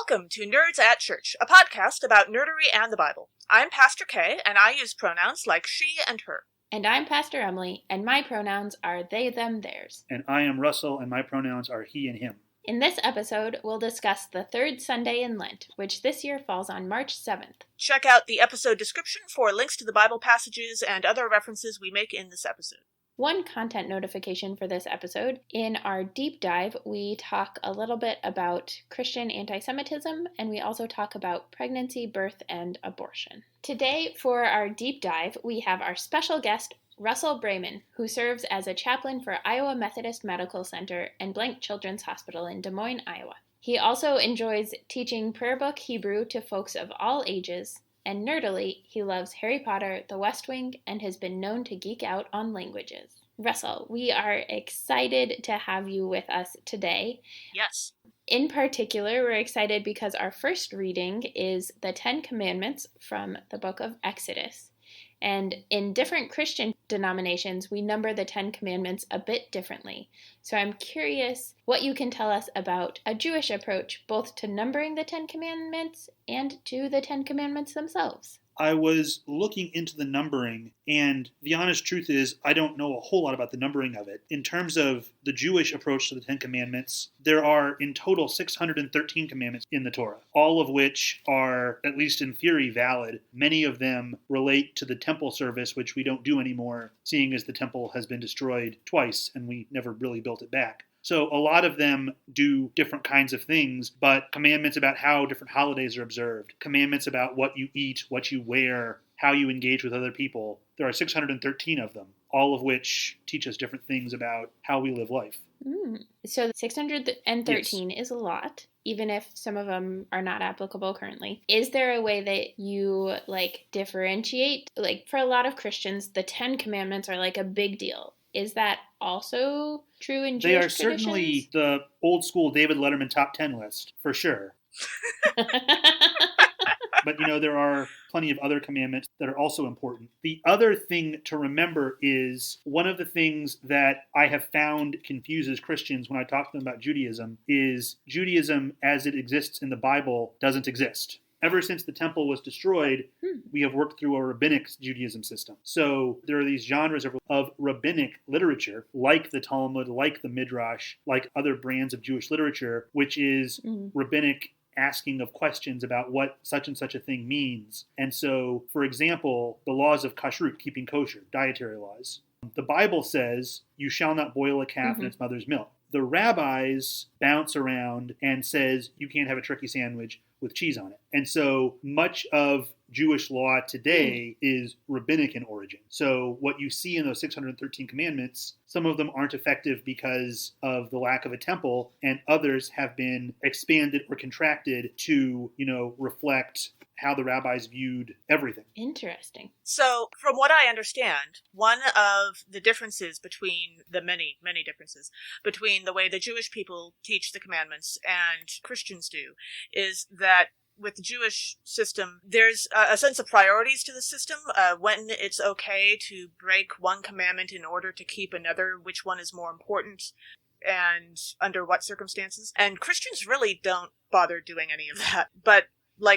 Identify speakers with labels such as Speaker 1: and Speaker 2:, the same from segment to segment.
Speaker 1: Welcome to Nerds at Church, a podcast about nerdery and the Bible. I'm Pastor Kay, and I use pronouns like she and her.
Speaker 2: And I'm Pastor Emily, and my pronouns are they, them, theirs.
Speaker 3: And I am Russell, and my pronouns are he and him.
Speaker 2: In this episode, we'll discuss the third Sunday in Lent, which this year falls on March 7th.
Speaker 1: Check out the episode description for links to the Bible passages and other references we make in this episode.
Speaker 2: One content notification for this episode. In our deep dive, we talk a little bit about Christian antisemitism, and we also talk about pregnancy, birth, and abortion. Today, for our deep dive, we have our special guest, Russell Braman, who serves as a chaplain for Iowa Methodist Medical Center and Blank Children's Hospital in Des Moines, Iowa. He also enjoys teaching prayer book Hebrew to folks of all ages, and nerdily, he loves Harry Potter, The West Wing, and has been known to geek out on languages. Russell, we are excited to have you with us today.
Speaker 1: Yes.
Speaker 2: In particular, we're excited because our first reading is the Ten Commandments from the book of Exodus. And in different Christian denominations, we number the Ten Commandments a bit differently. So I'm curious what you can tell us about a Jewish approach both to numbering the Ten Commandments and to the Ten Commandments themselves.
Speaker 3: I was looking into the numbering, and the honest truth is I don't know a whole lot about the numbering of it. In terms of the Jewish approach to the Ten Commandments, there are in total 613 commandments in the Torah, all of which are, at least in theory, valid. Many of them relate to the temple service, which we don't do anymore, seeing as the temple has been destroyed twice and we never really built it back. So a lot of them do different kinds of things, but commandments about how different holidays are observed, commandments about what you eat, what you wear, how you engage with other people. There are 613 of them, all of which teach us different things about how we live life.
Speaker 2: So 613 is a lot, even if some of them are not applicable currently. Is there a way that you differentiate? For a lot of Christians, the 10 Commandments are a big deal. Is that also true in Jewish traditions?
Speaker 3: They are certainly the old school David Letterman top 10 list, for sure. But, there are plenty of other commandments that are also important. The other thing to remember is one of the things that I have found confuses Christians when I talk to them about Judaism is Judaism as it exists in the Bible doesn't exist. Ever since the temple was destroyed, we have worked through a rabbinic Judaism system. So there are these genres of rabbinic literature, like the Talmud, like the Midrash, like other brands of Jewish literature, which is rabbinic asking of questions about what such and such a thing means. And so, for example, the laws of kashrut, keeping kosher, dietary laws. The Bible says, you shall not boil a calf in its mother's milk. The rabbis bounce around and says, you can't have a turkey sandwich with cheese on it. And so much of Jewish law today is rabbinic in origin. So what you see in those 613 commandments, some of them aren't effective because of the lack of a temple, and others have been expanded or contracted to, reflect how the rabbis viewed everything.
Speaker 2: Interesting.
Speaker 1: So, from what I understand, one of the differences between the many differences between the way the Jewish people teach the commandments and Christians do is that with the Jewish system, there's a sense of priorities to the system, when it's okay to break one commandment in order to keep another, which one is more important, and under what circumstances. And Christians really don't bother doing any of that. But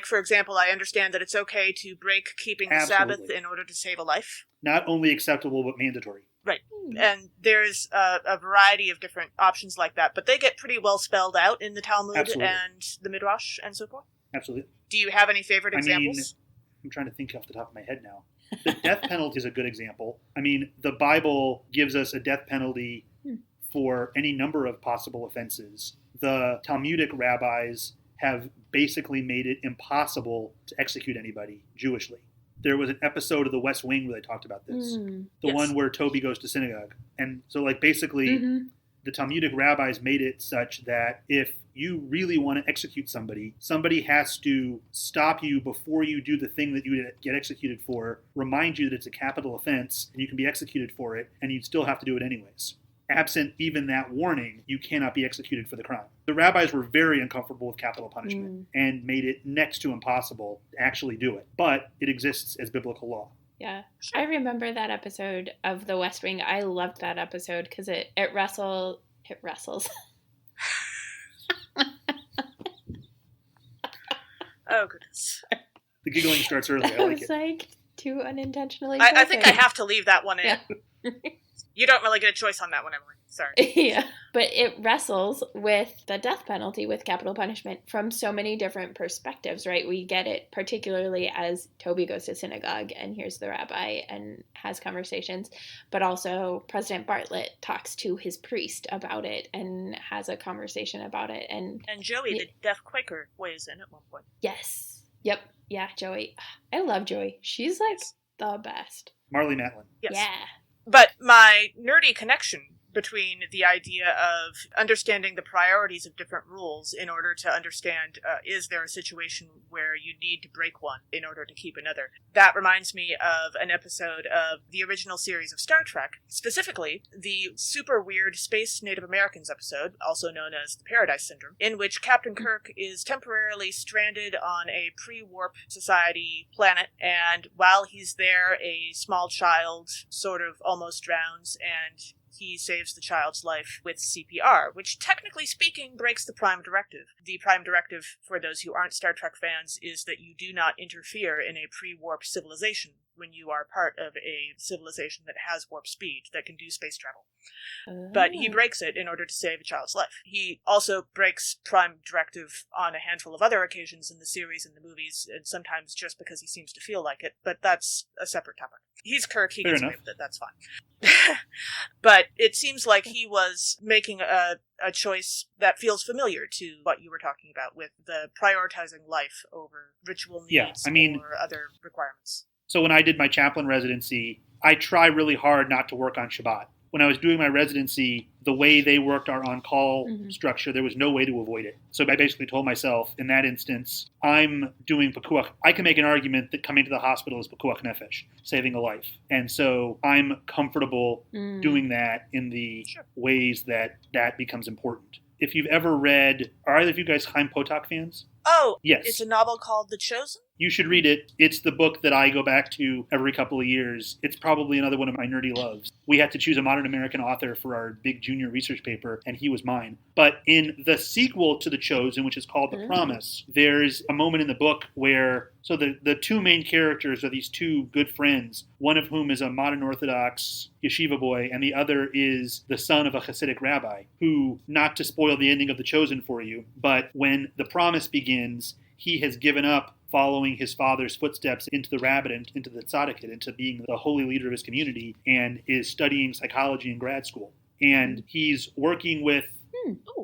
Speaker 1: for example, I understand that it's okay to break keeping the Sabbath in order to save a life.
Speaker 3: Not only acceptable, but mandatory.
Speaker 1: Right. And there's a variety of different options like that, but they get pretty well spelled out in the Talmud and the Midrash and so forth.
Speaker 3: Absolutely.
Speaker 1: Do you have any favorite examples?
Speaker 3: I'm trying to think off the top of my head now. The death penalty is a good example. The Bible gives us a death penalty for any number of possible offenses. The Talmudic rabbis have basically made it impossible to execute anybody Jewishly. There was an episode of The West Wing where they talked about this. The one where Toby goes to synagogue. And so basically the Talmudic rabbis made it such that if you really want to execute somebody, somebody has to stop you before you do the thing that you get executed for, remind you that it's a capital offense and you can be executed for it, and you'd still have to do it anyways. Absent even that warning, you cannot be executed for the crime. The rabbis were very uncomfortable with capital punishment and made it next to impossible to actually do it. But it exists as biblical law.
Speaker 2: Yeah. I remember that episode of The West Wing. I loved that episode because it wrestles.
Speaker 1: Oh, goodness.
Speaker 3: The giggling starts early. I
Speaker 2: I
Speaker 3: like
Speaker 2: was
Speaker 3: it.
Speaker 2: like, too unintentionally
Speaker 1: I think I
Speaker 2: perfect.
Speaker 1: have to leave that one in.
Speaker 2: Yeah.
Speaker 1: You don't really get a choice on that one, Emily. Sorry.
Speaker 2: Yeah, but it wrestles with the death penalty, with capital punishment, from so many different perspectives, right? We get it particularly as Toby goes to synagogue and hears the rabbi and has conversations, but also President Bartlett talks to his priest about it and has a conversation about it. And
Speaker 1: Joey, the deaf Quaker, weighs in at one point.
Speaker 2: yes. Yep. Yeah, Joey. I love Joey. She's like
Speaker 1: Yes.
Speaker 2: the best.
Speaker 3: Marley Matlin.
Speaker 1: Yes.
Speaker 2: Yeah.
Speaker 1: But my nerdy connection between the idea of understanding the priorities of different rules in order to understand, is there a situation where you need to break one in order to keep another? That reminds me of an episode of the original series of Star Trek, specifically the super weird Space Native Americans episode, also known as the Paradise Syndrome, in which Captain Kirk is temporarily stranded on a pre-warp society planet, and while he's there, a small child sort of almost drowns, and he saves the child's life with CPR, which technically speaking breaks the Prime Directive. The Prime Directive, for those who aren't Star Trek fans, is that you do not interfere in a pre-warp civilization when you are part of a civilization that has warp speed, that can do space travel. But he breaks it in order to save a child's life. He also breaks Prime Directive on a handful of other occasions in the series and the movies, and sometimes just because he seems to feel like it, but that's a separate topic. He's Kirk, he gets away with it, that's fine. But it seems like he was making a choice that feels familiar to what you were talking about, with the prioritizing life over ritual needs or other requirements.
Speaker 3: So when I did my chaplain residency, I try really hard not to work on Shabbat. When I was doing my residency, the way they worked our on-call structure, there was no way to avoid it. So I basically told myself, in that instance, I'm doing pekuach. I can make an argument that coming to the hospital is pekuach nefesh, saving a life. And so I'm comfortable doing that in the ways that becomes important. If you've ever read, are either of you guys Chaim Potok fans?
Speaker 1: Oh,
Speaker 3: yes.
Speaker 1: It's a novel called The Chosen?
Speaker 3: You should read it. It's the book that I go back to every couple of years. It's probably another one of my nerdy loves. We had to choose a modern American author for our big junior research paper, and he was mine. But in the sequel to The Chosen, which is called The Promise, there's a moment in the book where, so the two main characters are these two good friends, one of whom is a modern Orthodox yeshiva boy, and the other is the son of a Hasidic rabbi, who, not to spoil the ending of The Chosen for you, but when The Promise begins, he has given up following his father's footsteps into the rabbinate, into the tzaddik, into being the holy leader of his community, and is studying psychology in grad school. And he's working with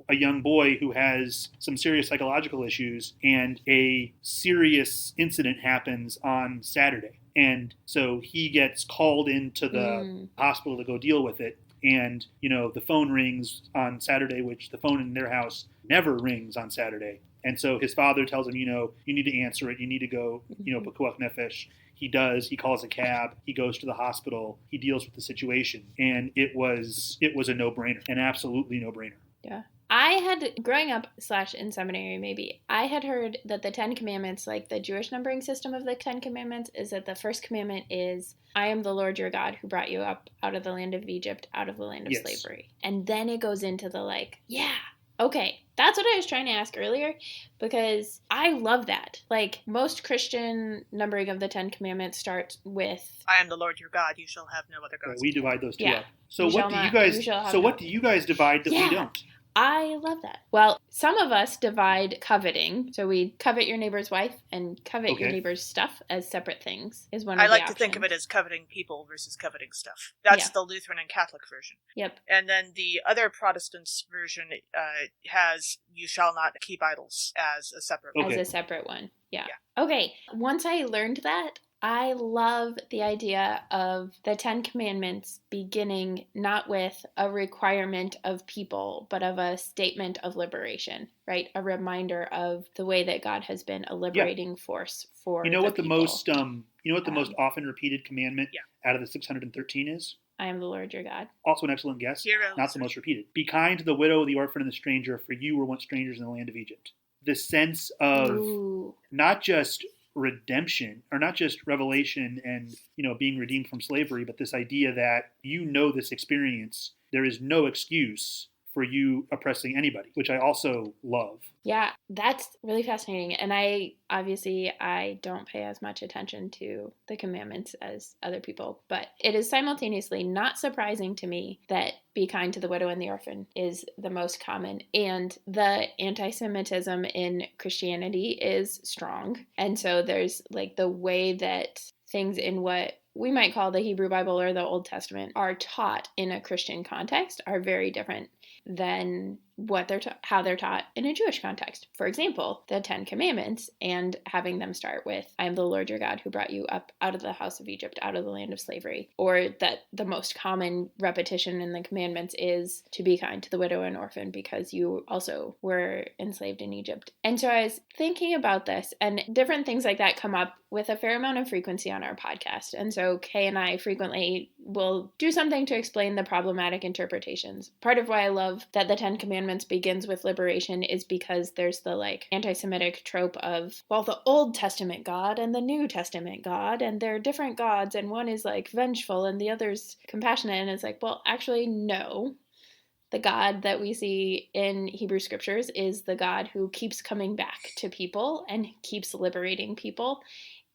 Speaker 3: a young boy who has some serious psychological issues, and a serious incident happens on Saturday. And so he gets called into the hospital to go deal with it. And, the phone rings on Saturday, which the phone in their house never rings on Saturday. And so his father tells him, you need to answer it. You need to go, pekuach nefesh. He does. He calls a cab. He goes to the hospital. He deals with the situation. And it was a no-brainer, an absolutely no-brainer.
Speaker 2: Yeah. I had, growing up / in seminary maybe, I had heard that the 10 Commandments, like the Jewish numbering system of the 10 Commandments, is that the first commandment is, I am the Lord your God who brought you up out of the land of Egypt, out of the land of slavery. And then it goes into the okay, that's what I was trying to ask earlier, because I love that. Like, most Christian numbering of the 10 Commandments starts with,
Speaker 1: I am the Lord your God, you shall have no other gods.
Speaker 3: We divide those two up. So
Speaker 2: what
Speaker 3: do you guys divide that we don't?
Speaker 2: I love that. Well, some of us divide coveting. So we covet your neighbor's wife and covet your neighbor's stuff as separate things is one of the
Speaker 1: I like
Speaker 2: options.
Speaker 1: to think of it as coveting people versus coveting stuff. That's the Lutheran and Catholic version.
Speaker 2: Yep.
Speaker 1: And then the other Protestants version has you shall not keep idols as a separate one.
Speaker 2: As a separate one. Yeah. Okay. Once I learned that, I love the idea of the 10 Commandments beginning not with a requirement of people, but of a statement of liberation, right? A reminder of the way that God has been a liberating force for the
Speaker 3: what
Speaker 2: people.
Speaker 3: The most often repeated commandment out of the 613 is?
Speaker 2: I am the Lord your God.
Speaker 3: Also an excellent guess. Not the most repeated. Be kind to the widow, the orphan, and the stranger, for you were once strangers in the land of Egypt. The sense of not just redemption, or not just revelation and being redeemed from slavery, but this idea that this experience, there is no excuse for you oppressing anybody, which I also love.
Speaker 2: Yeah, that's really fascinating. And I don't pay as much attention to the commandments as other people, but it is simultaneously not surprising to me that be kind to the widow and the orphan is the most common. And the anti-Semitism in Christianity is strong. And so there's like the way that things in what we might call the Hebrew Bible or the Old Testament are taught in a Christian context are very different than what how they're taught in a Jewish context. For example, the 10 Commandments and having them start with, I am the Lord your God who brought you up out of the house of Egypt, out of the land of slavery. Or that the most common repetition in the commandments is to be kind to the widow and orphan because you also were enslaved in Egypt. And so I was thinking about this, and different things like that come up with a fair amount of frequency on our podcast. And so Kay and I frequently will do something to explain the problematic interpretations. Part of why I love that the 10 Commandments begins with liberation is because there's the like anti-Semitic trope of, well, the Old Testament God and the New Testament God, and they're different gods, and one is like vengeful and the other's compassionate. And it's like, well, actually, no. The God that we see in Hebrew scriptures is the God who keeps coming back to people and keeps liberating people.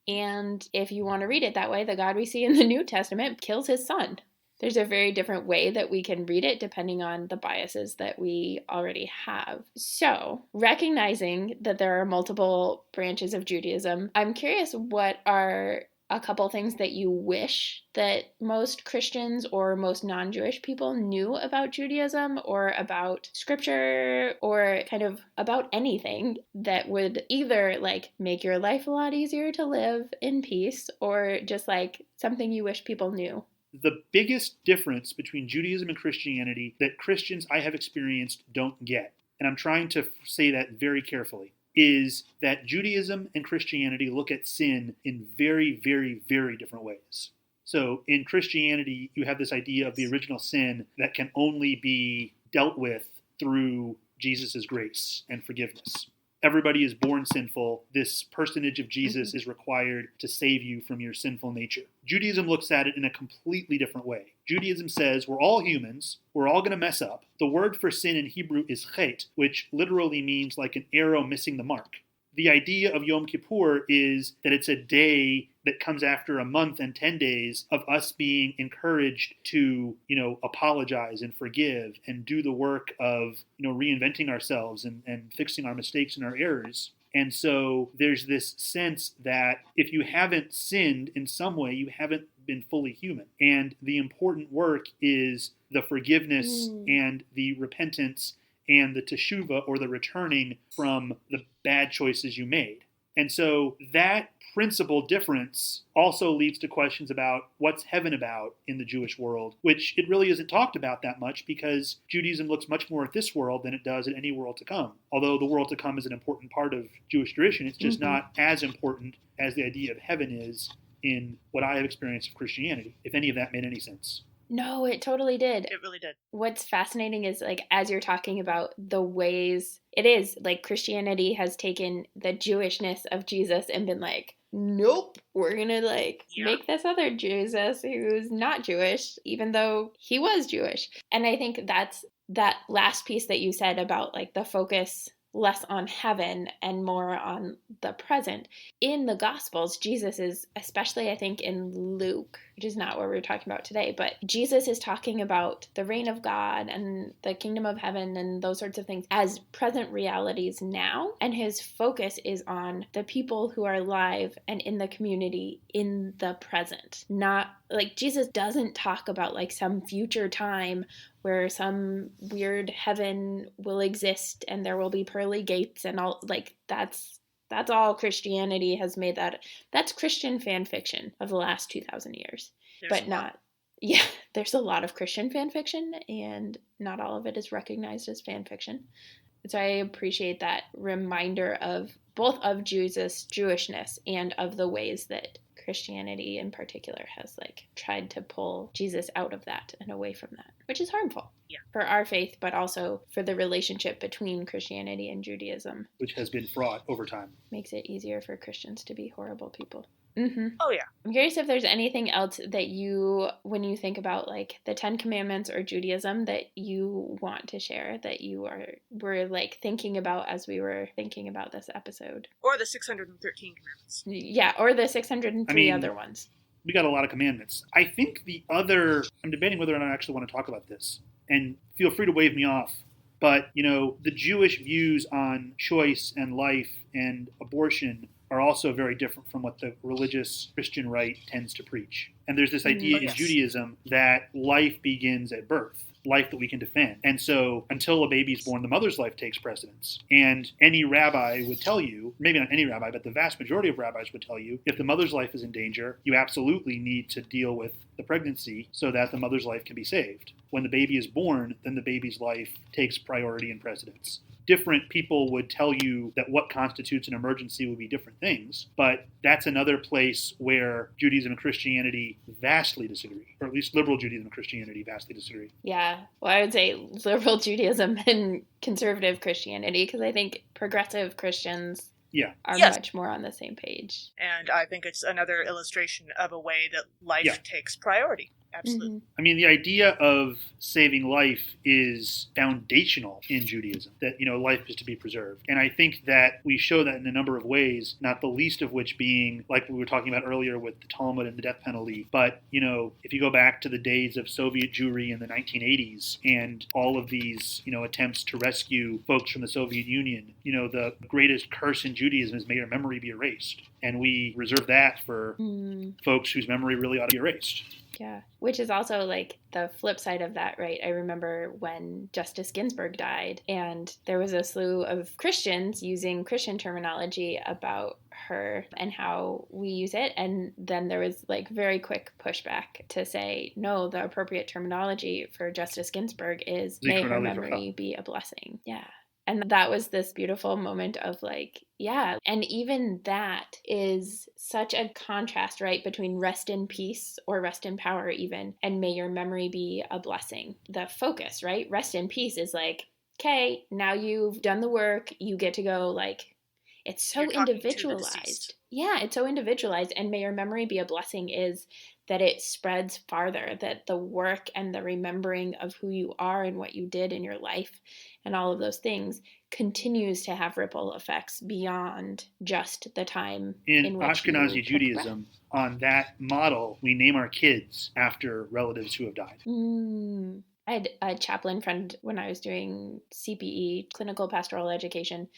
Speaker 2: And if you want to read it that way, the God we see in the New Testament kills his son. There's a very different way that we can read it depending on the biases that we already have. So, recognizing that there are multiple branches of Judaism, I'm curious what are a couple things that you wish that most Christians or most non-Jewish people knew about Judaism or about scripture or kind of about anything that would either like make your life a lot easier to live in peace or just like something you wish people knew.
Speaker 3: The biggest difference between Judaism and Christianity that Christians I have experienced don't get, and I'm trying to say that very carefully, is that Judaism and Christianity look at sin in very, very, very different ways. So in Christianity, you have this idea of the original sin that can only be dealt with through Jesus' grace and forgiveness. Everybody is born sinful. This personage of Jesus is required to save you from your sinful nature. Judaism looks at it in a completely different way. Judaism says we're all humans. We're all going to mess up. The word for sin in Hebrew is chet, which literally means like an arrow missing the mark. The idea of Yom Kippur is that it's a day that comes after a month and 10 days of us being encouraged to, apologize and forgive and do the work of, reinventing ourselves and fixing our mistakes and our errors. And so there's this sense that if you haven't sinned in some way, you haven't been fully human. And the important work is the forgiveness and the repentance and the teshuvah, or the returning from the bad choices you made. And so that principal difference also leads to questions about what's heaven about in the Jewish world, which it really isn't talked about that much because Judaism looks much more at this world than it does at any world to come. Although the world to come is an important part of Jewish tradition, it's just not as important as the idea of heaven is in what I have experienced of Christianity, if any of that made any sense.
Speaker 2: No, it totally did.
Speaker 1: It really did.
Speaker 2: What's fascinating is like as you're talking about the ways it is like Christianity has taken the Jewishness of Jesus and been like, nope, we're gonna make this other Jesus who's not Jewish, even though he was Jewish. And I think that's that last piece that you said about like the focus less on heaven and more on the present. In the Gospels, Jesus is, especially I think in Luke, which is not what we're talking about today, but Jesus is talking about the reign of God and the kingdom of heaven and those sorts of things as present realities now. And his focus is on the people who are alive and in the community in the present. Not like Jesus doesn't talk about like some future time where some weird heaven will exist and there will be pearly gates and all. Like that's all Christianity has made that. That's Christian fan fiction of the last 2,000 years. There's a lot of Christian fan fiction and not all of it is recognized as fan fiction. So I appreciate that reminder of both of Jesus' Jewishness and of the ways that Christianity in particular has like tried to pull Jesus out of that and away from that, which is harmful for our faith, but also for the relationship between Christianity and Judaism,
Speaker 3: which has been fraught over time.
Speaker 2: Makes it easier for Christians to be horrible people. Mm-hmm.
Speaker 1: Oh, yeah.
Speaker 2: I'm curious if there's anything else that you, when you think about like the Ten Commandments or Judaism, that you want to share, that you were like thinking about as we were thinking about this episode.
Speaker 1: Or the 613 commandments.
Speaker 2: Yeah, or the 603 other ones.
Speaker 3: We got a lot of commandments. I think I'm debating whether or not I actually want to talk about this, and feel free to wave me off. But, the Jewish views on choice and life and abortion are also very different from what the religious Christian right tends to preach. And there's this idea in Judaism that life begins at birth, life that we can defend. And so until a baby's born, the mother's life takes precedence. And any rabbi would tell you, maybe not any rabbi, but the vast majority of rabbis would tell you, if the mother's life is in danger, you absolutely need to deal with the pregnancy so that the mother's life can be saved. When the baby is born, then the baby's life takes priority and precedence. Different people would tell you that what constitutes an emergency would be different things, but that's another place where Judaism and Christianity vastly disagree, or at least liberal Judaism and Christianity vastly disagree.
Speaker 2: Yeah, well, I would say liberal Judaism and conservative Christianity, because I think progressive Christians are much more on the same page.
Speaker 1: And I think it's another illustration of a way that life takes priority. Absolutely.
Speaker 2: Mm-hmm.
Speaker 3: I mean, the idea of saving life is foundational in Judaism, that, life is to be preserved. And I think that we show that in a number of ways, not the least of which being, like we were talking about earlier with the Talmud and the death penalty. But, if you go back to the days of Soviet Jewry in the 1980s and all of these, attempts to rescue folks from the Soviet Union, the greatest curse in Judaism is may your memory be erased. And we reserve that for folks whose memory really ought to be erased.
Speaker 2: Yeah, which is also like the flip side of that, right? I remember when Justice Ginsburg died, and there was a slew of Christians using Christian terminology about her and how we use it. And then there was like very quick pushback to say, no, the appropriate terminology for Justice Ginsburg is may her memory be a blessing. Yeah. And that was this beautiful moment of like, yeah. And even that is such a contrast, right, between rest in peace or rest in power even, and may your memory be a blessing. The focus, right? Rest in peace is like, okay, now you've done the work, you get to go, like, it's so individualized. Yeah, it's so individualized. And may your memory be a blessing is that it spreads farther, that the work and the remembering of who you are and what you did in your life and all of those things continues to have ripple effects beyond just the time in which
Speaker 3: Ashkenazi Judaism, on that model, we name our kids after relatives who have died.
Speaker 2: I had a chaplain friend when I was doing CPE, clinical pastoral education.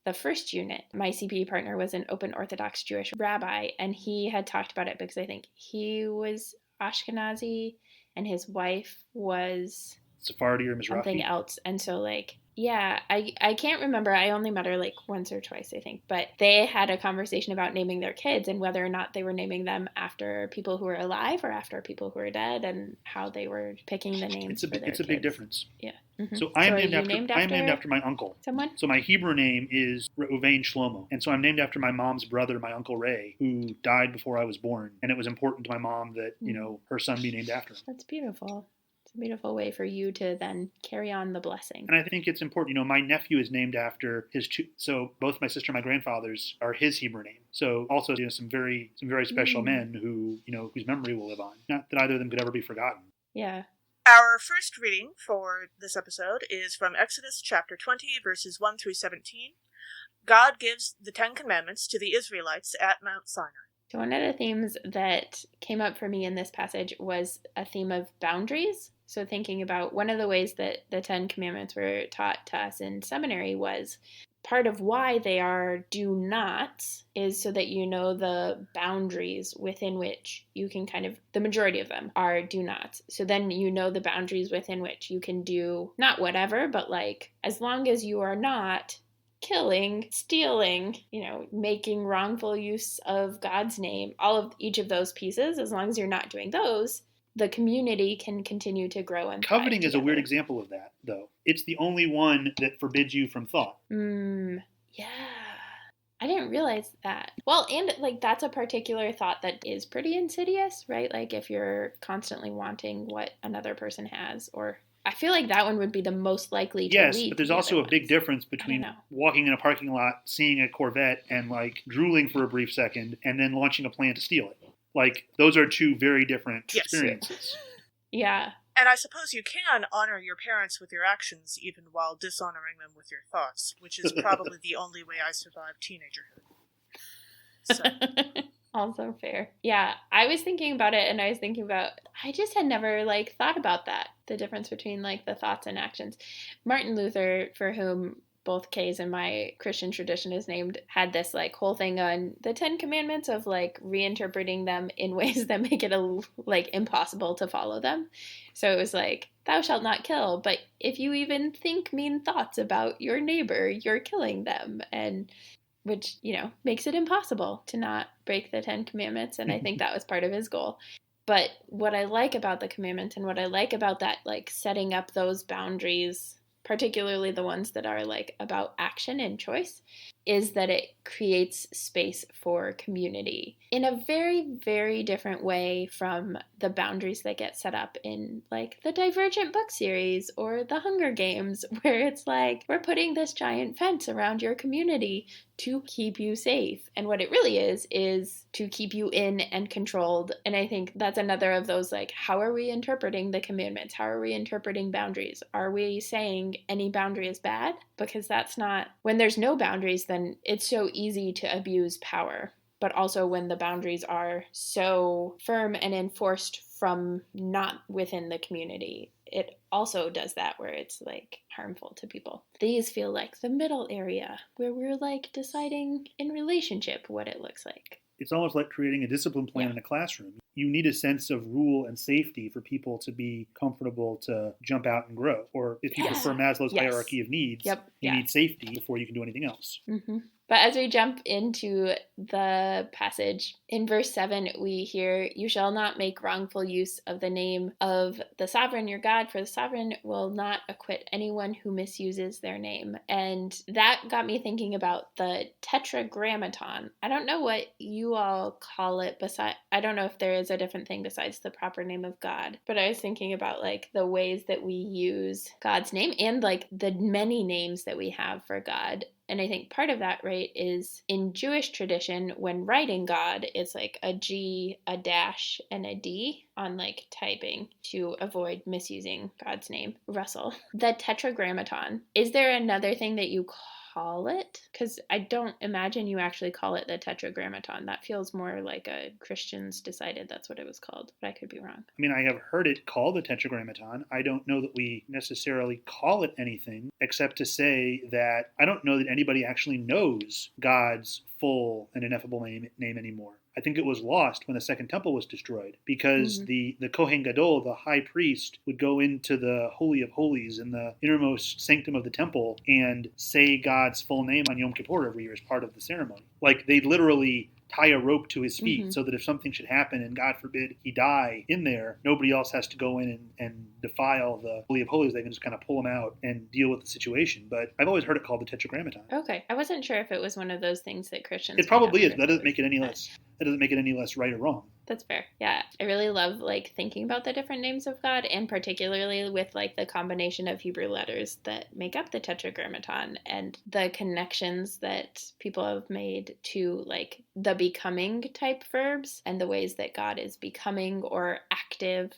Speaker 2: The first unit, my CPE partner was an open Orthodox Jewish rabbi, and he had talked about it because I think he was Ashkenazi and his wife was
Speaker 3: Sephardi or Mizrahi.
Speaker 2: Something else. And so like, yeah, I can't remember. I only met her like once or twice, I think. But they had a conversation about naming their kids and whether or not they were naming them after people who were alive or after people who were dead, and how they were picking the names.
Speaker 3: It's a big difference.
Speaker 2: Yeah. Mm-hmm.
Speaker 3: So I am named after my uncle.
Speaker 2: Someone?
Speaker 3: So my Hebrew name is Reuven Shlomo. And so I'm named after my mom's brother, my Uncle Ray, who died before I was born. And it was important to my mom that, her son be named after him.
Speaker 2: That's beautiful. It's a beautiful way for you to then carry on the blessing.
Speaker 3: And I think it's important. My nephew is named after so both my sister and my grandfathers are his Hebrew name. So also, some very special men who, whose memory will live on. Not that either of them could ever be forgotten.
Speaker 2: Yeah.
Speaker 1: Our first reading for this episode is from Exodus chapter 20, verses 1 through 17. God gives the Ten Commandments to the Israelites at Mount Sinai.
Speaker 2: So one of the themes that came up for me in this passage was a theme of boundaries. So thinking about one of the ways that the Ten Commandments were taught to us in seminary was part of why they are do nots is so that you know the boundaries within which you can the majority of them are do nots. So then you know the boundaries within which you can do not whatever, but like as long as you are not killing, stealing, making wrongful use of God's name, each of those pieces, as long as you're not doing those, the community can continue to grow and thrive
Speaker 3: Coveting is a weird example of that, though. It's the only one that forbids you from thought.
Speaker 2: Yeah. I didn't realize that. Well, and like that's a particular thought that is pretty insidious, right? Like if you're constantly wanting what another person has or I feel like that one would be the most likely to
Speaker 3: Yes,
Speaker 2: lead
Speaker 3: but there's
Speaker 2: the
Speaker 3: also
Speaker 2: other
Speaker 3: a big
Speaker 2: ones.
Speaker 3: difference
Speaker 2: I don't
Speaker 3: between
Speaker 2: know.
Speaker 3: walking in a parking lot, seeing a Corvette, and like drooling for a brief second, and then launching a plan to steal it. Like, those are two very different
Speaker 1: Yes.
Speaker 3: experiences.
Speaker 2: Yeah.
Speaker 1: And I suppose you can honor your parents with your actions even while dishonoring them with your thoughts, which is probably the only way I survived teenagerhood. So.
Speaker 2: Also fair. Yeah, I was thinking about it, and I was thinking about, I just had never like thought about that, the difference between like the thoughts and actions. Martin Luther, for whom both K's in my Christian tradition is named, had this like whole thing on the 10 Commandments of like reinterpreting them in ways that make it like impossible to follow them. So it was like, thou shalt not kill, but if you even think mean thoughts about your neighbor, you're killing them. And which, you know, makes it impossible to not break the 10 Commandments. And I think that was part of his goal. But what I like about the commandments and what I like about that, like setting up those boundaries, particularly the ones that are like about action and choice, is that it creates space for community in a very, very different way from the boundaries that get set up in like the Divergent book series or the Hunger Games, where it's like, we're putting this giant fence around your community to keep you safe. And what it really is to keep you in and controlled. And I think that's another of those, like, how are we interpreting the commandments? How are we interpreting boundaries? Are we saying any boundary is bad? Because that's not, when there's no boundaries, then it's so easy to abuse power. But also when the boundaries are so firm and enforced from not within the community, it also does that where it's like harmful to people. These feel like the middle area where we're like deciding in relationship what it looks like.
Speaker 3: It's almost like creating a discipline plan in a classroom. You need a sense of rule and safety for people to be comfortable to jump out and grow. Or if you prefer Maslow's hierarchy of needs, you need safety before you can do anything else.
Speaker 2: Mm-hmm. But as we jump into the passage, in verse 7, we hear, you shall not make wrongful use of the name of the sovereign your God, for the sovereign will not acquit anyone who misuses their name. And that got me thinking about the tetragrammaton. I don't know what you all call it, I don't know if there is a different thing besides the proper name of God, but I was thinking about like the ways that we use God's name and like the many names that we have for God. And I think part of that, right, is in Jewish tradition, when writing God, it's like a G, a dash, and a D on like typing to avoid misusing God's name. Russell, the tetragrammaton. Is there another thing that you call it? Because I don't imagine you actually call it the tetragrammaton. That feels more like a Christians decided that's what it was called, but I could be wrong.
Speaker 3: I mean, I have heard it called the tetragrammaton. I don't know that we necessarily call it anything except to say that I don't know that anybody actually knows God's full and ineffable name anymore. I think it was lost when the Second Temple was destroyed because the Kohen Gadol, the high priest, would go into the Holy of Holies in the innermost sanctum of the temple and say God's full name on Yom Kippur every year as part of the ceremony. Like, they literally tie a rope to his feet so that if something should happen and God forbid he die in there, nobody else has to go in and defile the Holy of Holies. They can just kind of pull him out and deal with the situation. But I've always heard it called the tetragrammaton.
Speaker 2: Okay. I wasn't sure if it was one of those things that Christians...
Speaker 3: It probably is. That doesn't make it any less. That doesn't make it any less right or wrong.
Speaker 2: That's fair. Yeah. I really love like thinking about the different names of God, and particularly with like the combination of Hebrew letters that make up the tetragrammaton and the connections that people have made to like the becoming type verbs and the ways that God is becoming or active.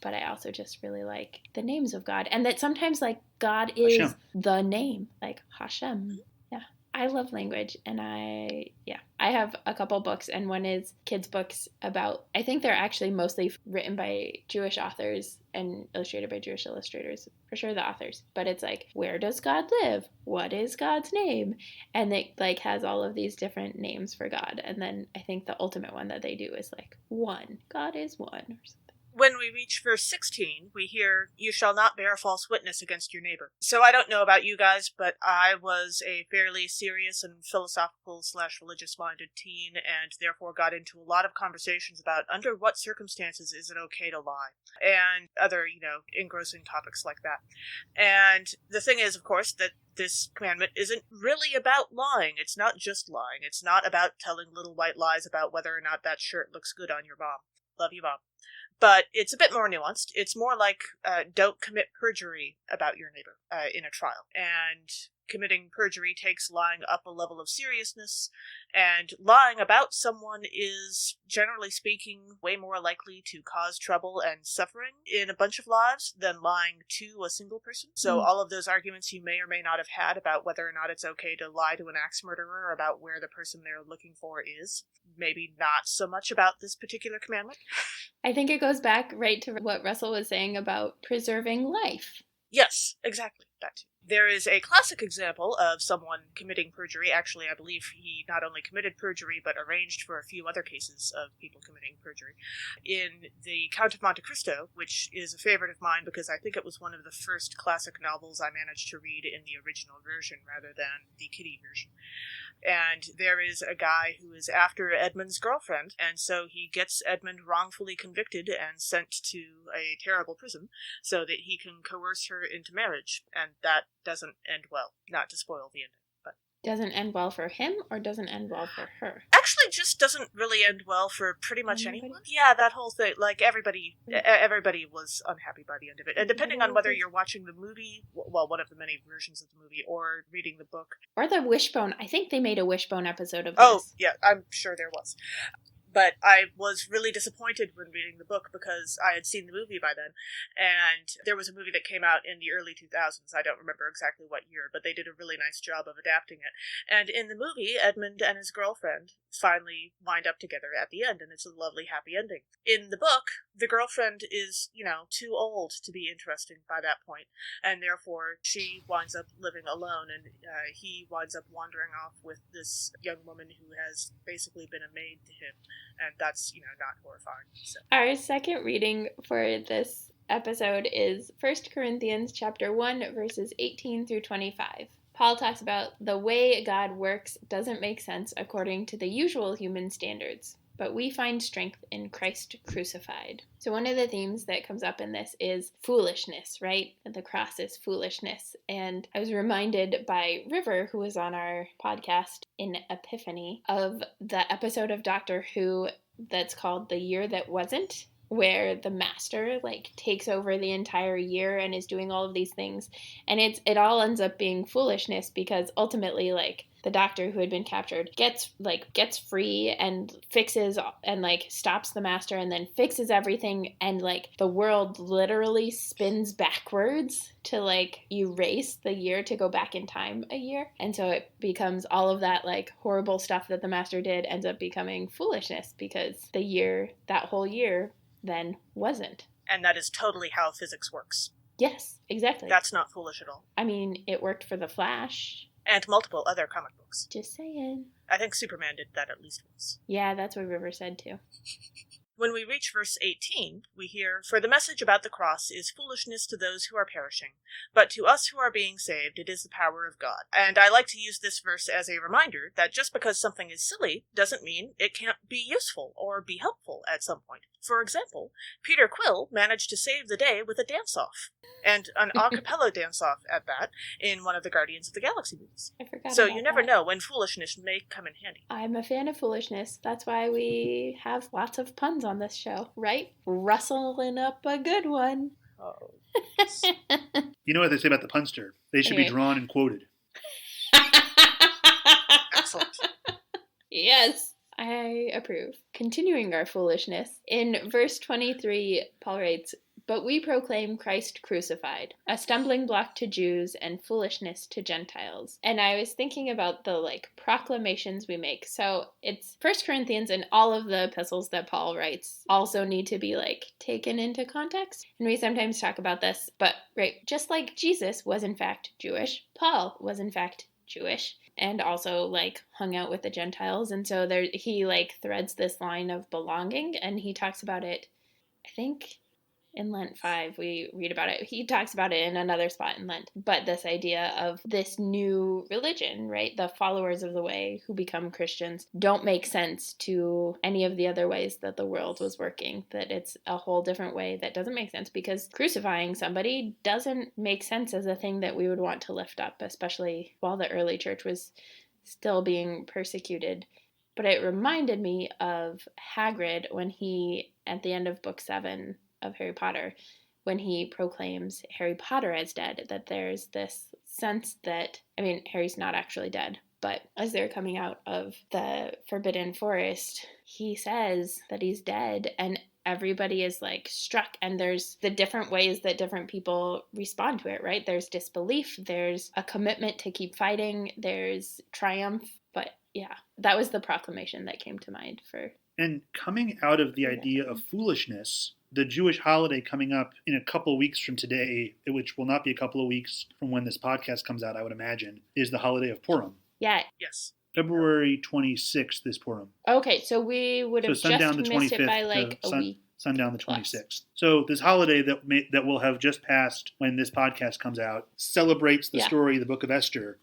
Speaker 2: But I also just really like the names of God, and that sometimes like God is
Speaker 3: Hashem.
Speaker 2: The name, like Hashem. Yeah. I love language, and I have a couple books, and one is kids' books about, I think they're actually mostly written by Jewish authors and illustrated by Jewish illustrators, for sure the authors, but it's like, where does God live? What is God's name? And it like has all of these different names for God, and then I think the ultimate one that they do is like one. God is one or something.
Speaker 1: When we reach verse 16, we hear, you shall not bear false witness against your neighbor. So I don't know about you guys, but I was a fairly serious and philosophical/religious-minded teen, and therefore got into a lot of conversations about under what circumstances is it okay to lie, and other, engrossing topics like that. And the thing is, of course, that this commandment isn't really about lying. It's not just lying. It's not about telling little white lies about whether or not that shirt looks good on your mom. Love you, Mom. But it's a bit more nuanced. It's more like don't commit perjury about your neighbor in a trial. And committing perjury takes lying up a level of seriousness, and lying about someone is, generally speaking, way more likely to cause trouble and suffering in a bunch of lives than lying to a single person. So all of those arguments you may or may not have had about whether or not it's okay to lie to an axe murderer about where the person they're looking for is, maybe not so much about this particular commandment.
Speaker 2: I think it goes back right to what Russell was saying about preserving life.
Speaker 1: Yes, exactly. That too. There is a classic example of someone committing perjury. Actually, I believe he not only committed perjury, but arranged for a few other cases of people committing perjury. In The Count of Monte Cristo, which is a favorite of mine because I think it was one of the first classic novels I managed to read in the original version rather than the kiddie version. And there is a guy who is after Edmund's girlfriend, and so he gets Edmund wrongfully convicted and sent to a terrible prison so that he can coerce her into marriage, and that doesn't end well. Not to spoil the ending, but...
Speaker 2: Doesn't end well for him, or doesn't end well for her?
Speaker 1: Actually, just doesn't really end well for pretty much anyone. Yeah, that whole thing, like, everybody was unhappy by the end of it. And depending on whether you're watching the movie, well, one of the many versions of the movie, or reading the book.
Speaker 2: Or the Wishbone. I think they made a Wishbone episode of this.
Speaker 1: Oh, yeah, I'm sure there was. But I was really disappointed when reading the book because I had seen the movie by then. And there was a movie that came out in the early 2000s. I don't remember exactly what year, but they did a really nice job of adapting it. And in the movie, Edmund and his girlfriend finally wind up together at the end, and it's a lovely, happy ending. In the book, the girlfriend is, too old to be interesting by that point, and therefore she winds up living alone, and he winds up wandering off with this young woman who has basically been a maid to him. And that's, not horrifying. So.
Speaker 2: Our second reading for this episode is 1 Corinthians chapter 1, verses 18 through 25. Paul talks about the way God works doesn't make sense according to the usual human standards, but we find strength in Christ crucified. So one of the themes that comes up in this is foolishness, right? The cross is foolishness. And I was reminded by River, who was on our podcast in Epiphany, of the episode of Doctor Who that's called The Year That Wasn't, where the master takes over the entire year and is doing all of these things. And it all ends up being foolishness because ultimately the doctor who had been captured gets free and fixes and stops the master and then fixes everything, and the world literally spins backwards to erase the year to go back in time a year. And so it becomes all of that horrible stuff that the master did ends up becoming foolishness because that whole year then wasn't.
Speaker 1: And that is totally how physics works.
Speaker 2: Yes, exactly.
Speaker 1: That's not foolish at all.
Speaker 2: I mean, it worked for The Flash.
Speaker 1: And multiple other comic books.
Speaker 2: Just saying.
Speaker 1: I think Superman did that at least once.
Speaker 2: Yeah, that's what River said too.
Speaker 1: When we reach verse 18, we hear, "For the message about the cross is foolishness to those who are perishing, but to us who are being saved it is the power of God." And I like to use this verse as a reminder that just because something is silly doesn't mean it can't be useful or be helpful at some point. For example, Peter Quill managed to save the day with a dance-off, and an a cappella dance-off at that, in one of the Guardians of the Galaxy movies.
Speaker 2: I forgot
Speaker 1: So
Speaker 2: about
Speaker 1: you never
Speaker 2: that.
Speaker 1: know when foolishness may come in handy.
Speaker 2: I'm a fan of foolishness. That's why we have lots of puns on this show, right? Rustling up a good one.
Speaker 1: Oh.
Speaker 3: You know what they say about the punster? They should be
Speaker 2: Anyway.
Speaker 3: drawn and quoted.
Speaker 1: Excellent.
Speaker 2: Yes, I approve. Continuing our foolishness, in verse 23, Paul writes, "But we proclaim Christ crucified, a stumbling block to Jews and foolishness to Gentiles." And I was thinking about the proclamations we make. So it's 1 Corinthians, and all of the epistles that Paul writes also need to be taken into context. And we sometimes talk about this, but right, just like Jesus was in fact Jewish, Paul was in fact Jewish, and also hung out with the Gentiles. And so he threads this line of belonging, and he talks about it, I think in Lent 5 we read about it. He talks about it in another spot in Lent, but this idea of this new religion, right? The followers of the way who become Christians don't make sense to any of the other ways that the world was working, that it's a whole different way that doesn't make sense, because crucifying somebody doesn't make sense as a thing that we would want to lift up, especially while the early church was still being persecuted. But it reminded me of Hagrid when he, at the end of book 7 of Harry Potter, when he proclaims Harry Potter as dead, that there's this sense that, I mean, Harry's not actually dead, but as they're coming out of the Forbidden Forest, he says that he's dead, and everybody is like struck, and there's the different ways that different people respond to it, right? There's disbelief, there's a commitment to keep fighting, there's triumph, but yeah, that was the proclamation that came to mind for.
Speaker 3: And coming out of the idea of foolishness, the Jewish holiday coming up in a couple of weeks from today, which will not be a couple of weeks from when this podcast comes out, I would imagine, is the holiday of Purim.
Speaker 2: Yeah.
Speaker 1: Yes.
Speaker 3: February 26th is Purim.
Speaker 2: Okay, so we would have
Speaker 3: sundown
Speaker 2: just
Speaker 3: the
Speaker 2: missed it
Speaker 3: 25th
Speaker 2: by like a week.
Speaker 3: Sundown the
Speaker 2: plus.
Speaker 3: 26th. So this holiday that will have just passed when this podcast comes out celebrates the story of the Book of Esther.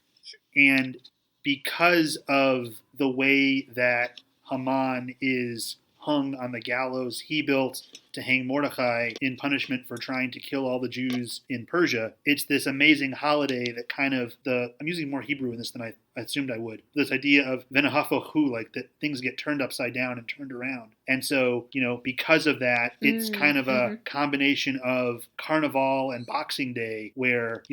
Speaker 3: And because of the way that Haman is hung on the gallows he built to hang Mordecai in punishment for trying to kill all the Jews in Persia, it's this amazing holiday that kind of I'm using more Hebrew in this than I assumed I would. This idea of venahafohu, like that things get turned upside down and turned around. And so, because of that, it's kind of a combination of Carnival and Boxing Day where,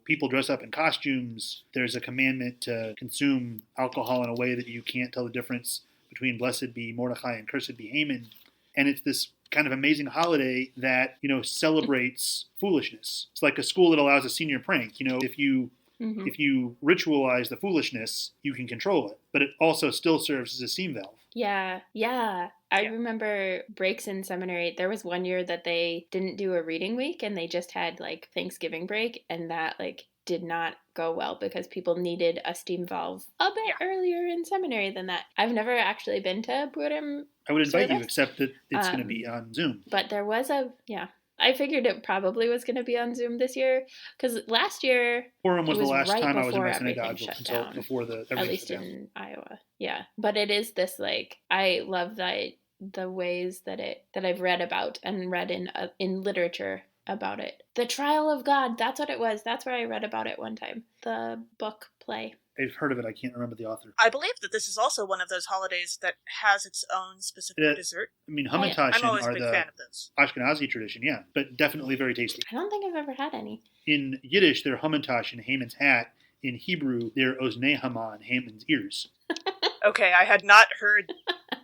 Speaker 3: people dress up in costumes. There's a commandment to consume alcohol in a way that you can't tell the difference between blessed be Mordecai and cursed be Haman. And it's this kind of amazing holiday that, celebrates foolishness. It's like a school that allows a senior prank. If you ritualize the foolishness, you can control it. But it also still serves as a steam valve.
Speaker 2: Yeah. I remember breaks in seminary. There was one year that they didn't do a reading week and they just had like Thanksgiving break, and that did not go well because people needed a steam valve a bit earlier in seminary than that. I've never actually been to Purim.
Speaker 3: I would invite you, except that it's going to be on Zoom.
Speaker 2: But there was I figured it probably was going to be on Zoom this year because last year
Speaker 3: Purim was the last
Speaker 2: right
Speaker 3: time I was in my
Speaker 2: everything
Speaker 3: synagogue
Speaker 2: shut
Speaker 3: until
Speaker 2: down,
Speaker 3: before
Speaker 2: at least in Iowa. Yeah, but it is this I love the ways that I've read about and read in literature about it. The Trial of God, that's what it was. That's where I read about it one time. The book play.
Speaker 3: I've heard of it. I can't remember the author.
Speaker 1: I believe that this is also one of those holidays that has its own specific dessert.
Speaker 3: I mean, hamantashen
Speaker 1: I'm always
Speaker 3: are
Speaker 1: a big
Speaker 3: the
Speaker 1: fan of those.
Speaker 3: Ashkenazi tradition, yeah, but definitely very tasty.
Speaker 2: I don't think I've ever had any.
Speaker 3: In Yiddish, they're hamantashen, Haman's hat. In Hebrew, they're oznei Haman, Haman's ears.
Speaker 1: Okay, I had not heard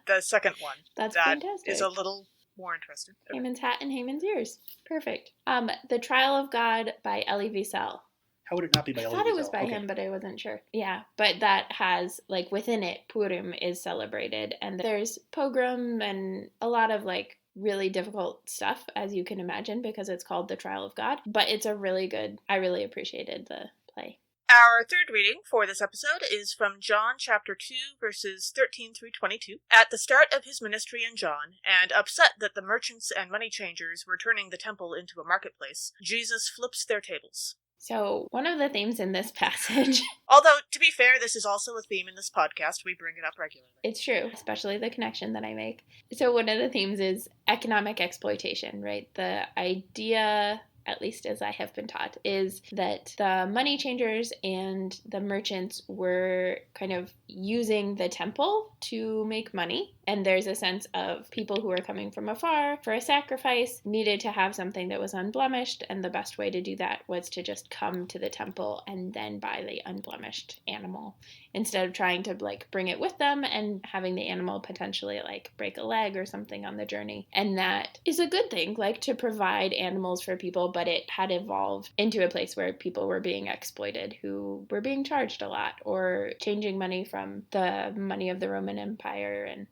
Speaker 1: the second one.
Speaker 2: That's
Speaker 1: that
Speaker 2: fantastic.
Speaker 1: Is a little more interesting.
Speaker 2: Haman's hat and Haman's ears. Perfect. The Trial of God by Elie Wiesel.
Speaker 3: How would it not be by Elie Wiesel?
Speaker 2: I thought it was by him, but I wasn't sure. Yeah, but that has, within it, Purim is celebrated, and there's pogrom and a lot of, really difficult stuff, as you can imagine, because it's called The Trial of God, but it's a really good, I really appreciated the play.
Speaker 1: Our third reading for this episode is from John chapter 2, verses 13 through 22. At the start of his ministry in John, and upset that the merchants and money changers were turning the temple into a marketplace, Jesus flips their tables.
Speaker 2: So, one of the themes in this passage...
Speaker 1: Although, to be fair, this is also a theme in this podcast. We bring it up regularly.
Speaker 2: It's true, especially the connection that I make. So, one of the themes is economic exploitation, right? The idea, at least as I have been taught, is that the money changers and the merchants were kind of using the temple to make money. And there's a sense of people who are coming from afar for a sacrifice needed to have something that was unblemished. And the best way to do that was to just come to the temple and then buy the unblemished animal instead of trying to bring it with them and having the animal potentially break a leg or something on the journey. And that is a good thing, to provide animals for people, but it had evolved into a place where people were being exploited who were being charged a lot or changing money from the money of the Roman Empire, and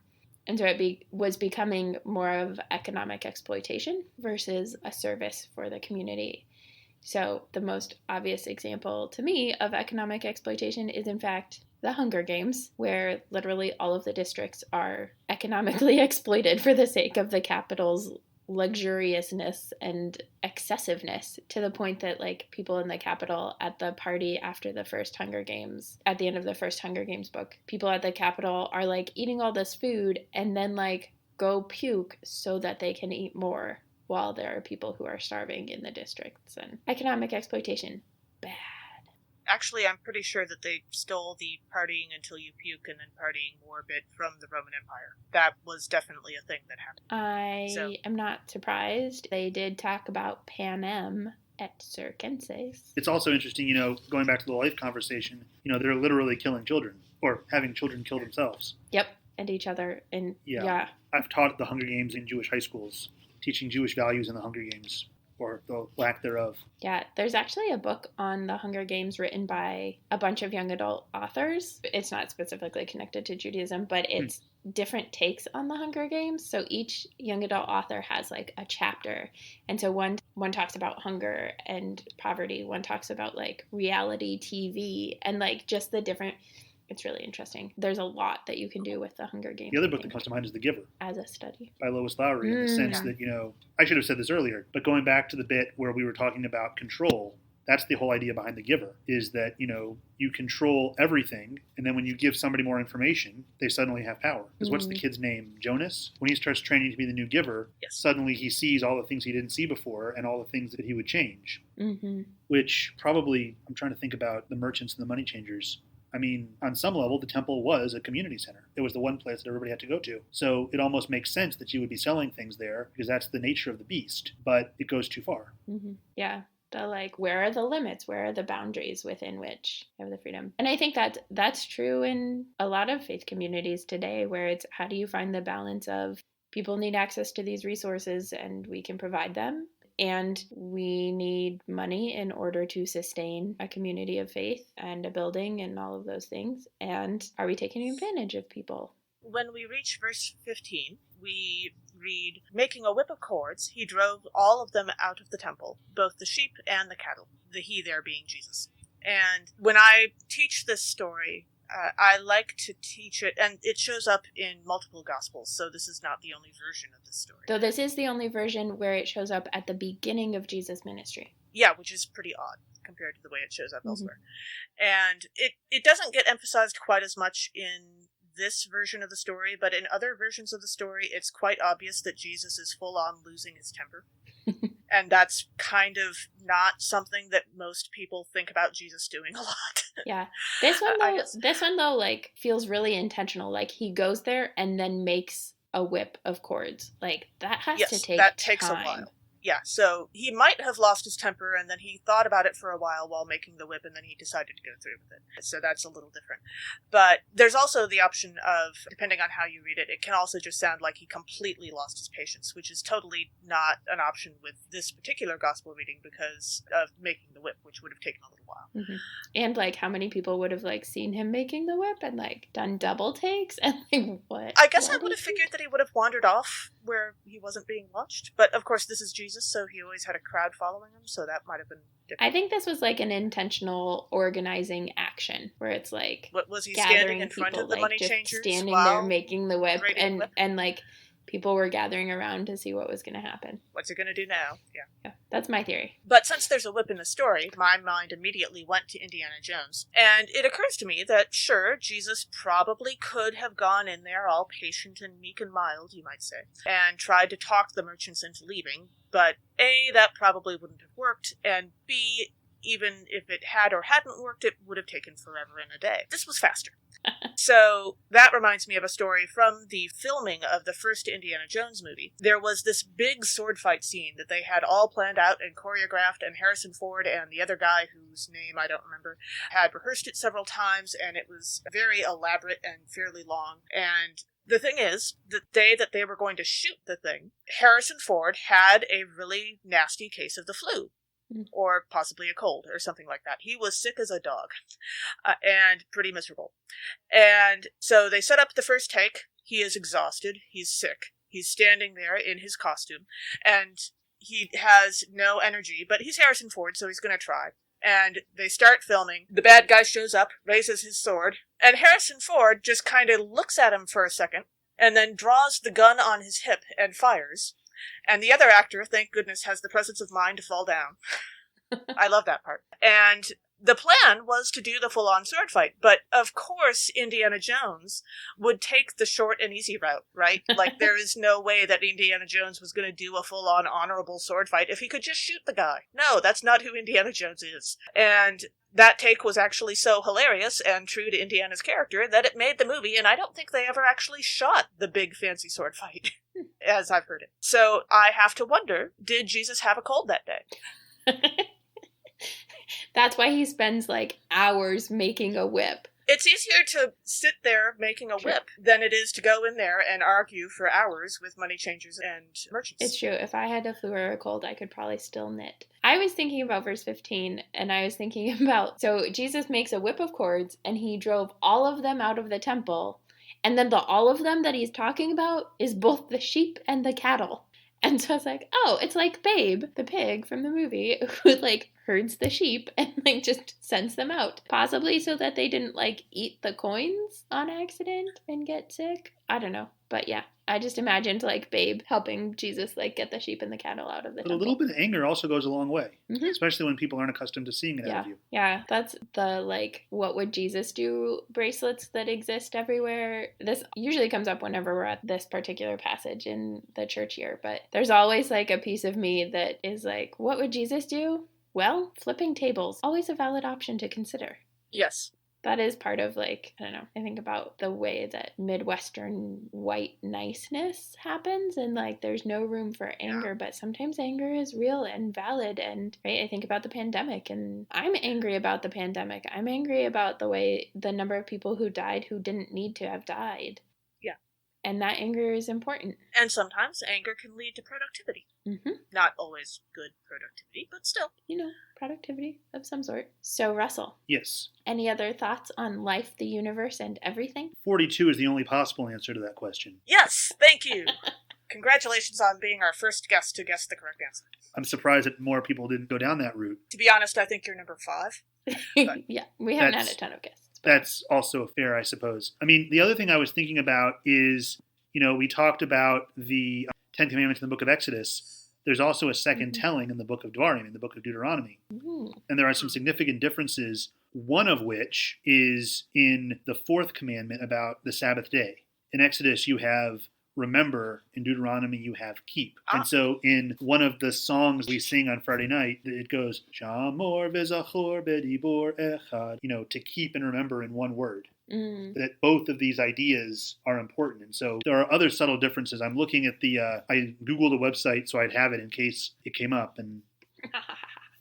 Speaker 2: so it was becoming more of economic exploitation versus a service for the community. So the most obvious example to me of economic exploitation is, in fact, the Hunger Games, where literally all of the districts are economically exploited for the sake of the capital's luxuriousness and excessiveness, to the point that people in the Capitol at the party after the first Hunger Games, at the end of the first Hunger Games book, people at the Capitol are eating all this food and then go puke so that they can eat more while there are people who are starving in the districts. And economic exploitation, bad.
Speaker 1: Actually, I'm pretty sure that they stole the partying until you puke and then partying more bit from the Roman Empire. That was definitely a thing that happened.
Speaker 2: I am not surprised. They did talk about panem at Circenses.
Speaker 3: It's also interesting, going back to the life conversation, they're literally killing children or having children kill themselves.
Speaker 2: Yep, and each other. And yeah.
Speaker 3: I've taught the Hunger Games in Jewish high schools, teaching Jewish values in the Hunger Games, or the lack thereof.
Speaker 2: Yeah, there's actually a book on the Hunger Games written by a bunch of young adult authors. It's not specifically connected to Judaism, but it's different takes on the Hunger Games. So each young adult author has like a chapter. And so one talks about hunger and poverty, one talks about like reality TV and like just the different. It's really interesting. There's a lot that you can do with the Hunger Games.
Speaker 3: The other book that comes to mind is The Giver.
Speaker 2: As a study.
Speaker 3: By Lois Lowry, in the sense that, I should have said this earlier, but going back to the bit where we were talking about control, that's the whole idea behind The Giver, is that, you control everything, and then when you give somebody more information, they suddenly have power. Because what's the kid's name? Jonas? When he starts training to be the new giver, suddenly he sees all the things he didn't see before and all the things that he would change. Which probably, I'm trying to think about the merchants and the money changers. I mean, on some level, the temple was a community center. It was the one place that everybody had to go to. So it almost makes sense that you would be selling things there because that's the nature of the beast. But it goes too far.
Speaker 2: Yeah. Where are the limits? Where are the boundaries within which you have the freedom? And I think that's true in a lot of faith communities today, where it's how do you find the balance of people need access to these resources and we can provide them. And we need money in order to sustain a community of faith and a building and all of those things. And are we taking advantage of people?
Speaker 1: When we reach verse 15, we read, making a whip of cords, he drove all of them out of the temple, both the sheep and the cattle, the he there being Jesus. And when I teach this story, I like to teach it, and it shows up in multiple Gospels, so this is not the only version of this story.
Speaker 2: Though this is the only version where it shows up at the beginning of Jesus' ministry.
Speaker 1: Yeah, which is pretty odd compared to the way it shows up elsewhere. And it doesn't get emphasized quite as much in this version of the story, but in other versions of the story, it's quite obvious that Jesus is full on losing his temper. And that's kind of not something that most people think about Jesus doing a lot.
Speaker 2: Yeah. This one though, like, feels really intentional. Like, he goes there and then makes a whip of cords. Like, that has to take
Speaker 1: that takes
Speaker 2: time.
Speaker 1: a while. Yeah, so he might have lost his temper, and then he thought about it for a while making the whip, and then he decided to go through with it. So that's a little different. But there's also the option of, depending on how you read it, it can also just sound like he completely lost his patience, which is totally not an option with this particular gospel reading because of making the whip, which would have taken a little while.
Speaker 2: And, like, how many people would have, like, seen him making the whip and, like, done double takes? And, like, what?
Speaker 1: I guess I would have figured that he would have wandered off where he wasn't being watched. But, of course, this is Jesus, so he always had a crowd following him, so that might have been different.
Speaker 2: I think this was, like, an intentional organizing action, where it's, like,
Speaker 1: what was he standing in front
Speaker 2: people,
Speaker 1: of the
Speaker 2: like,
Speaker 1: money
Speaker 2: just
Speaker 1: changers
Speaker 2: standing
Speaker 1: while
Speaker 2: there making the whip,
Speaker 1: raiding the whip?
Speaker 2: and, like, people were gathering around to see what was going to happen.
Speaker 1: What's he going to do now?
Speaker 2: Yeah, that's my theory.
Speaker 1: But since there's a whip in the story, my mind immediately went to Indiana Jones. And it occurs to me that, sure, Jesus probably could have gone in there all patient and meek and mild, you might say, and tried to talk the merchants into leaving. But A, that probably wouldn't have worked, and B, even if it had or hadn't worked, it would have taken forever and a day. This was faster. So that reminds me of a story from the filming of the first Indiana Jones movie. There was this big sword fight scene that they had all planned out and choreographed, and Harrison Ford and the other guy whose name I don't remember had rehearsed it several times, and it was very elaborate and fairly long. And the thing is, the day that they were going to shoot the thing, Harrison Ford had a really nasty case of the flu. Or possibly a cold, or something like that. He was sick as a dog, and pretty miserable. And so they set up the first take. He is exhausted. He's sick. He's standing there in his costume, and he has no energy, but he's Harrison Ford, so he's going to try. And they start filming. The bad guy shows up, raises his sword, and Harrison Ford just kind of looks at him for a second, and then draws the gun on his hip and fires. And the other actor, thank goodness, has the presence of mind to fall down. I love that part. And the plan was to do the full-on sword fight, but of course Indiana Jones would take the short and easy route, right? Like, there is no way that Indiana Jones was going to do a full-on honorable sword fight if he could just shoot the guy. No, that's not who Indiana Jones is. And that take was actually so hilarious and true to Indiana's character that it made the movie, and I don't think they ever actually shot the big fancy sword fight, as I've heard it. So I have to wonder, did Jesus have a cold that day?
Speaker 2: That's why he spends like hours making a whip.
Speaker 1: It's easier to sit there making a whip than it is to go in there and argue for hours with money changers and merchants.
Speaker 2: It's true. If I had a flu or a cold, I could probably still knit. I was thinking about verse 15, and I was thinking about, so Jesus makes a whip of cords, and he drove all of them out of the temple. And then the all of them that he's talking about is both the sheep and the cattle. And so I was like, oh, it's like Babe, the pig from the movie, who like herds the sheep and like just sends them out. Possibly so that they didn't like eat the coins on accident and get sick. I don't know. But yeah, I just imagined like Babe helping Jesus like get the sheep and the cattle out of the temple.
Speaker 3: A little bit of anger also goes a long way, especially when people aren't accustomed to seeing it out of you.
Speaker 2: Yeah, that's the like, what would Jesus do bracelets that exist everywhere. This usually comes up whenever we're at this particular passage in the church year, but there's always like a piece of me that is like, what would Jesus do? Well, flipping tables, always a valid option to consider.
Speaker 1: Yes.
Speaker 2: That is part of like, I don't know, I think about the way that Midwestern white niceness happens and like there's no room for anger, but sometimes anger is real and valid. And right, I think about the pandemic and I'm angry about the pandemic. I'm angry about the number of people who died who didn't need to have died.
Speaker 1: Yeah.
Speaker 2: And that anger is important.
Speaker 1: And sometimes anger can lead to productivity. Not always good productivity, but still.
Speaker 2: You know, productivity of some sort. So, Russell.
Speaker 3: Yes.
Speaker 2: Any other thoughts on life, the universe, and everything?
Speaker 3: 42 is the only possible answer to that question.
Speaker 1: Yes, thank you. Congratulations on being our first guest to guess the correct answer.
Speaker 3: I'm surprised that more people didn't go down that route.
Speaker 1: To be honest, I think you're number 5.
Speaker 2: Yeah, we haven't had a ton of guests.
Speaker 3: That's also fair, I suppose. I mean, the other thing I was thinking about is, you know, we talked about the Ten Commandments in the book of Exodus. There's also a second telling in the book of Dvarim, in the book of Deuteronomy. And there are some significant differences, one of which is in the 4th commandment about the Sabbath day. In Exodus, you have remember. In Deuteronomy, you have keep. And so in one of the songs we sing on Friday night, it goes, Shamor v'zachor bedibor echad, you know, to keep and remember in one word. That both of these ideas are important. And so there are other subtle differences. I'm looking at I Googled a website so I'd have it in case it came up. And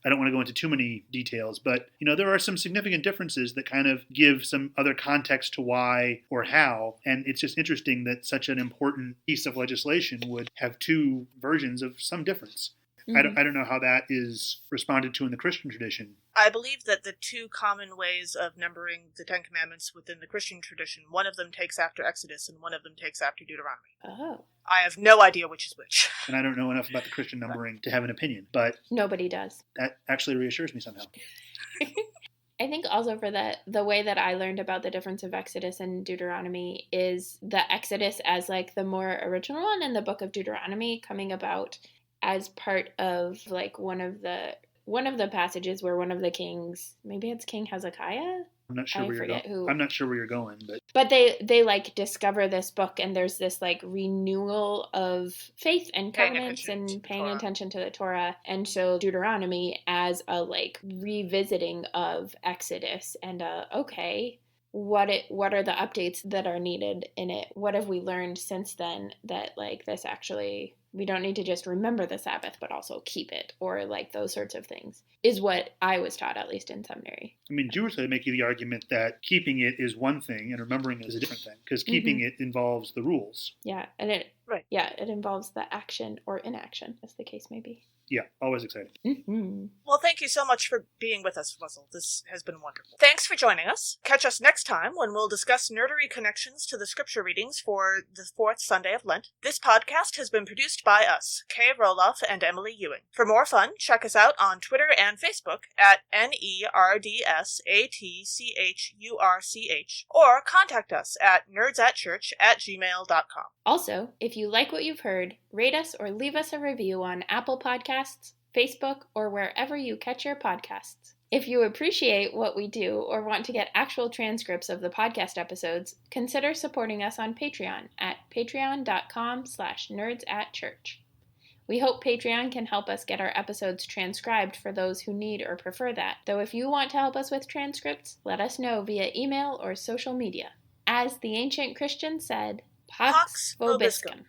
Speaker 3: I don't want to go into too many details, but, you know, there are some significant differences that kind of give some other context to why or how. And it's just interesting that such an important piece of legislation would have two versions of some difference. I don't know how that is responded to in the Christian tradition.
Speaker 1: I believe that the two common ways of numbering the Ten Commandments within the Christian tradition, one of them takes after Exodus and one of them takes after Deuteronomy.
Speaker 2: Oh.
Speaker 1: I have no idea which is which.
Speaker 3: And I don't know enough about the Christian numbering to have an opinion, but
Speaker 2: nobody does.
Speaker 3: That actually reassures me somehow.
Speaker 2: I think also for the way that I learned about the difference of Exodus and Deuteronomy is the Exodus as like the more original one and the book of Deuteronomy coming about as part of like one of the passages where one of the kings, maybe it's King Hezekiah.
Speaker 3: I'm not sure where you're going,
Speaker 2: but they like discover this book and there's this like renewal of faith and covenants and paying attention to the Torah. And so Deuteronomy as a like revisiting of Exodus and okay, what are the updates that are needed in it? What have we learned since then that like this actually, we don't need to just remember the Sabbath, but also keep it, or like those sorts of things, is what I was taught, at least in seminary.
Speaker 3: I mean, Jewish, they make you the argument that keeping it is one thing and remembering it is a different thing, because keeping it involves the rules.
Speaker 2: Yeah, and it involves the action or inaction, as the case may be.
Speaker 3: Yeah, always exciting.
Speaker 1: Well, thank you so much for being with us, Russell. This has been wonderful. Thanks for joining us. Catch us next time when we'll discuss nerdery connections to the scripture readings for the 4th Sunday of Lent. This podcast has been produced by us, Kay Rohloff and Emily Ewing. For more fun, check us out on Twitter and Facebook at NERDSATCHURCH or contact us at nerdsatchurch@gmail.com.
Speaker 2: Also, if you like what you've heard, rate us or leave us a review on Apple Podcasts, Facebook, or wherever you catch your podcasts. If you appreciate what we do or want to get actual transcripts of the podcast episodes, consider supporting us on Patreon at patreon.com/nerdsatchurch. We hope Patreon can help us get our episodes transcribed for those who need or prefer that. Though if you want to help us with transcripts, let us know via email or social media. As the ancient Christians said, Pax
Speaker 1: Pax
Speaker 2: vobiscum.
Speaker 1: vobiscum.